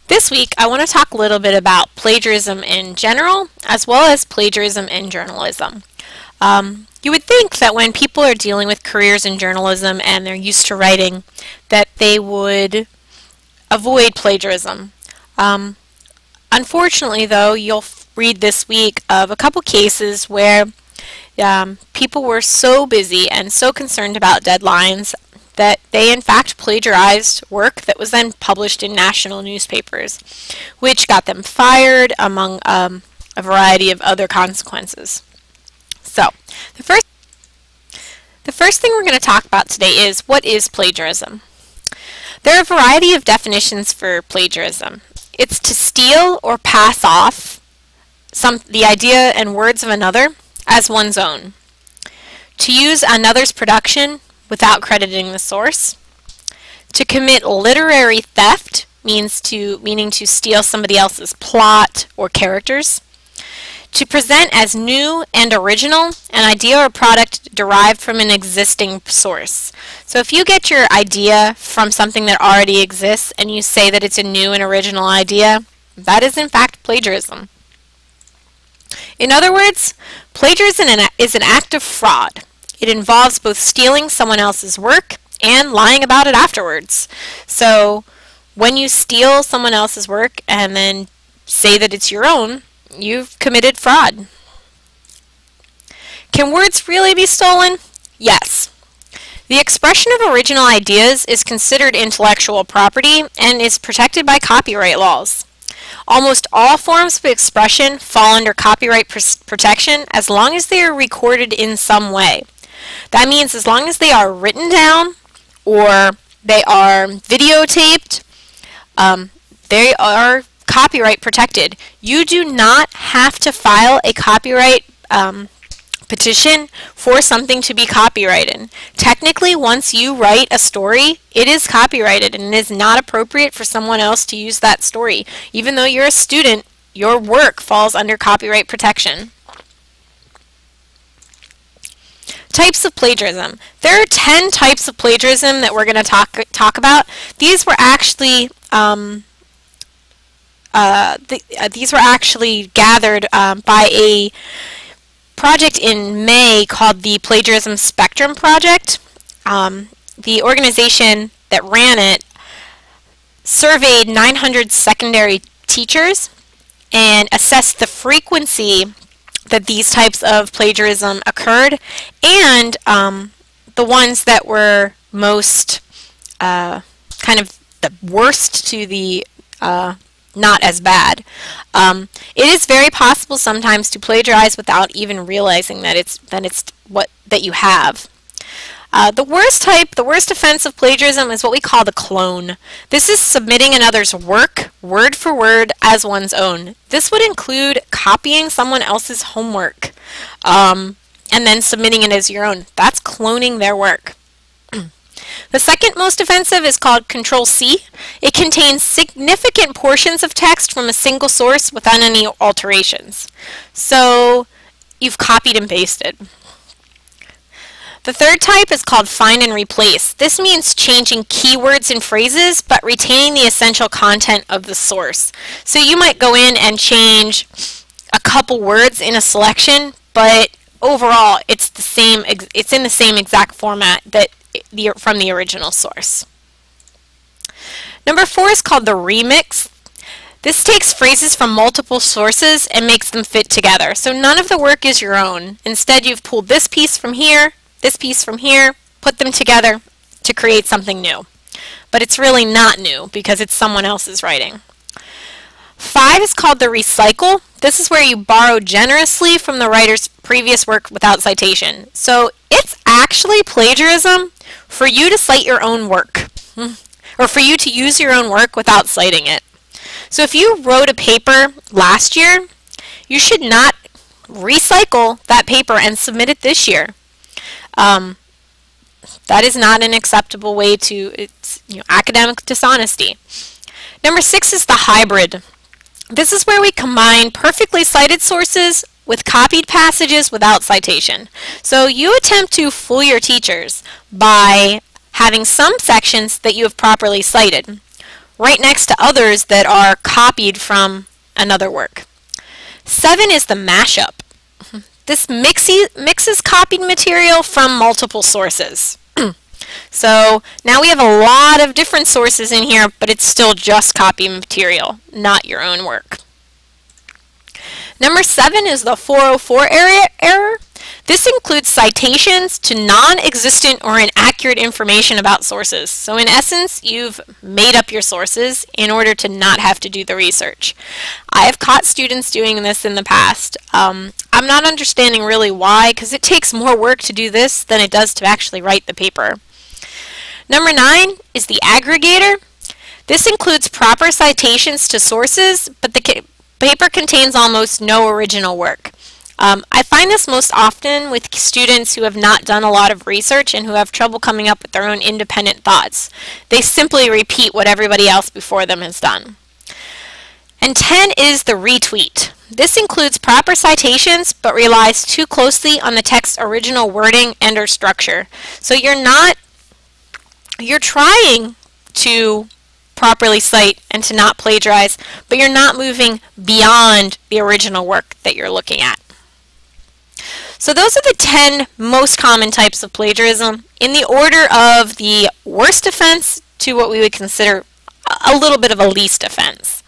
This week, I want to talk a little bit about plagiarism in general, as well as plagiarism in journalism. You would think that when people are dealing with careers in journalism and they're used to writing, that they would avoid plagiarism. Unfortunately, though, you'll read this week of a couple cases where people were so busy and so concerned about deadlines that they in fact plagiarized work that was then published in national newspapers, which got them fired, among a variety of other consequences. So, the first thing we're going to talk about today is, what is plagiarism? There are a variety of definitions for plagiarism. It's to steal or pass off the idea and words of another as one's own. To use another's production without crediting the source. To commit literary theft meaning to steal somebody else's plot or characters. To present as new and original an idea or product derived from an existing source. So if you get your idea from something that already exists and you say that it's a new and original idea, that is in fact plagiarism. In other words, plagiarism is an act of fraud. It involves both stealing someone else's work and lying about it afterwards. So when you steal someone else's work and then say that it's your own, you've committed fraud. Can words really be stolen? Yes. The expression of original ideas is considered intellectual property and is protected by copyright laws. Almost all forms of expression fall under copyright protection as long as they are recorded in some way. That means as long as they are written down or they are videotaped, they are copyright protected. You do not have to file a copyright petition for something to be copyrighted. Technically, once you write a story, it is copyrighted and it is not appropriate for someone else to use that story. Even though you're a student, your work falls under copyright protection. Types of plagiarism. There are 10 types of plagiarism that we're going to talk about. These were actually gathered by a project in May called the Plagiarism Spectrum Project. The organization that ran it surveyed 900 secondary teachers and assessed the frequency that these types of plagiarism occurred, and the ones that were most kind of the worst to the not as bad. It is very possible sometimes to plagiarize without even realizing that that you have. The worst offense of plagiarism is what we call the clone. This is submitting another's work, word for word, as one's own. This would include copying someone else's homework and then submitting it as your own. That's cloning their work. The second most offensive is called Control-C. It contains significant portions of text from a single source without any alterations. So you've copied and pasted. The third type is called Find and Replace. This means changing keywords and phrases, but retaining the essential content of the source. So you might go in and change a couple words in a selection, but overall it's in the same exact format that from the original source. Number 4 is called the remix. This takes phrases from multiple sources and makes them fit together. So none of the work is your own. Instead, you've pulled this piece from here, this piece from here, put them together to create something new. But it's really not new because it's someone else's writing. 5 is called the recycle. This is where you borrow generously from the writer's previous work without citation. So it's actually plagiarism for you to cite your own work, or for you to use your own work without citing it. So if you wrote a paper last year, you should not recycle that paper and submit it this year. That is not an acceptable way to, it's academic dishonesty. Number 6 is the hybrid. This is where we combine perfectly cited sources with copied passages without citation. So you attempt to fool your teachers by having some sections that you have properly cited. right next to others that are copied from another work. 7 is the mashup. This mixes copied material from multiple sources. So now we have a lot of different sources in here, but it's still just copied material, not your own work. Number 7 is the 404 error. This includes citations to non-existent or inaccurate information about sources. So in essence, you've made up your sources in order to not have to do the research. I have caught students doing this in the past. I'm not understanding really why, because it takes more work to do this than it does to actually write the paper. Number 9 is the aggregator. This includes proper citations to sources, but the paper contains almost no original work. I find this most often with students who have not done a lot of research and who have trouble coming up with their own independent thoughts. They simply repeat what everybody else before them has done. And 10 is the retweet. This includes proper citations but relies too closely on the text's original wording and or structure. So you're trying to properly cite and to not plagiarize, but you're not moving beyond the original work that you're looking at. So those are the 10 most common types of plagiarism in the order of the worst offense to what we would consider a little bit of a least offense.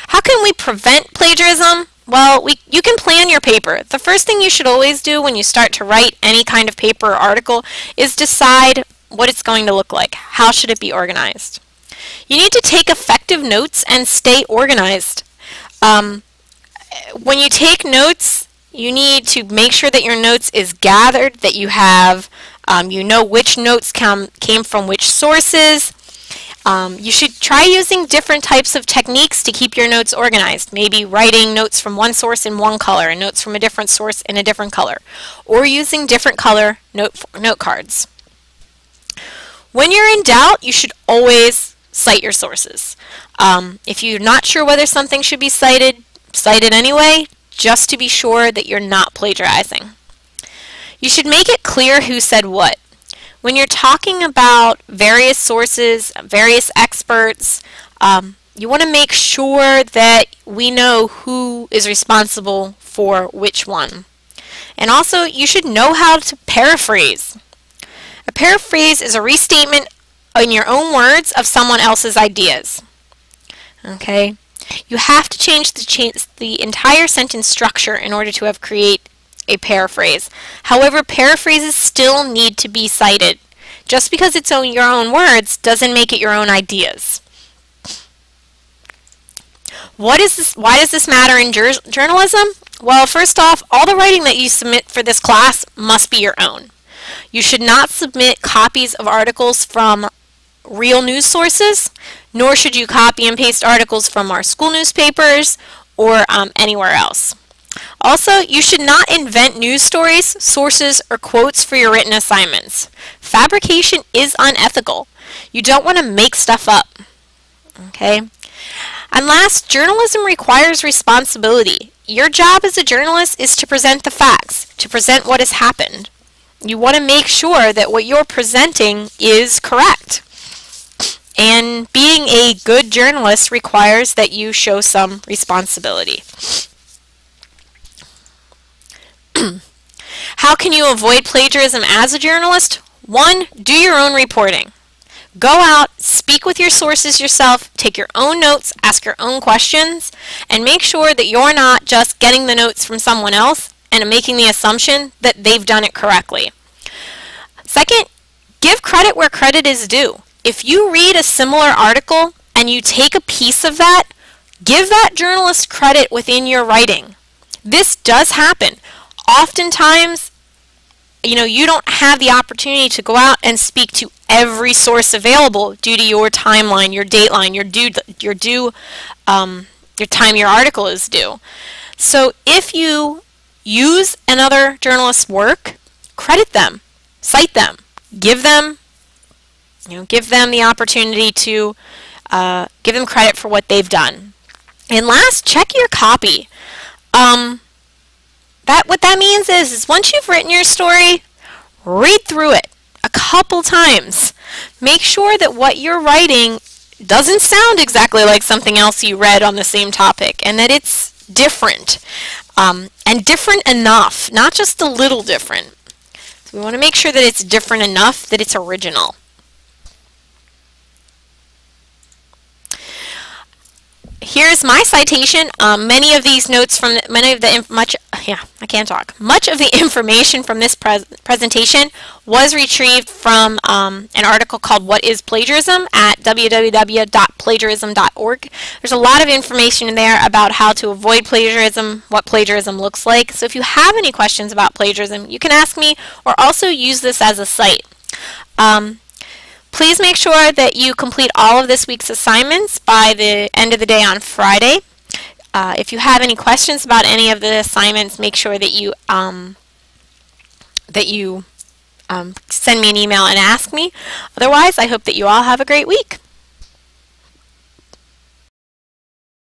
How can we prevent plagiarism? Well, you can plan your paper. The first thing you should always do when you start to write any kind of paper or article is decide what it's going to look like. How should it be organized? You need to take effective notes and stay organized. When you take notes, you need to make sure that your notes is gathered, that you have, you know which notes came from which sources. You should try using different types of techniques to keep your notes organized. Maybe writing notes from one source in one color and notes from a different source in a different color, or using different color note cards. When you're in doubt, you should always cite your sources. If you're not sure whether something should be cited, cite it anyway, just to be sure that you're not plagiarizing. You should make it clear who said what. When you're talking about various sources, various experts, you want to make sure that we know who is responsible for which one. And also, you should know how to paraphrase. A paraphrase is a restatement in your own words of someone else's ideas. Okay? You have to change the entire sentence structure in order to create a paraphrase. However, paraphrases still need to be cited. Just because it's your own words doesn't make it your own ideas. Why does this matter in journalism? Well, first off, all the writing that you submit for this class must be your own. You should not submit copies of articles from real news sources, nor should you copy and paste articles from our school newspapers or anywhere else. Also, you should not invent news stories, sources, or quotes for your written assignments. Fabrication is unethical. You don't want to make stuff up. Okay? And last, journalism requires responsibility. Your job as a journalist is to present the facts, to present what has happened. You want to make sure that what you're presenting is correct. And being a good journalist requires that you show some responsibility. How can you avoid plagiarism as a journalist? 1, do your own reporting. Go out, speak with your sources yourself, take your own notes, ask your own questions, and make sure that you're not just getting the notes from someone else and making the assumption that they've done it correctly. Second, give credit where credit is due. If you read a similar article and you take a piece of that, give that journalist credit within your writing. This does happen. Oftentimes, you don't have the opportunity to go out and speak to every source available due to your timeline, your dateline, your time your article is due. So if you use another journalist's work, credit them, cite them, give them the opportunity to give them credit for what they've done. And last, check your copy. What that means is once you've written your story, read through it. A couple times. Make sure that what you're writing doesn't sound exactly like something else you read on the same topic, and that it's different, and different enough, not just a little different. So we want to make sure that it's different enough that it's original. Here's my citation. Many of these notes from much of the information from this presentation was retrieved from an article called "What is Plagiarism?" at www.plagiarism.org. There's a lot of information in there about how to avoid plagiarism, what plagiarism looks like. So if you have any questions about plagiarism, you can ask me, or also use this as a site. Please make sure that you complete all of this week's assignments by the end of the day on Friday. If you have any questions about any of the assignments, make sure that you send me an email and ask me. Otherwise, I hope that you all have a great week.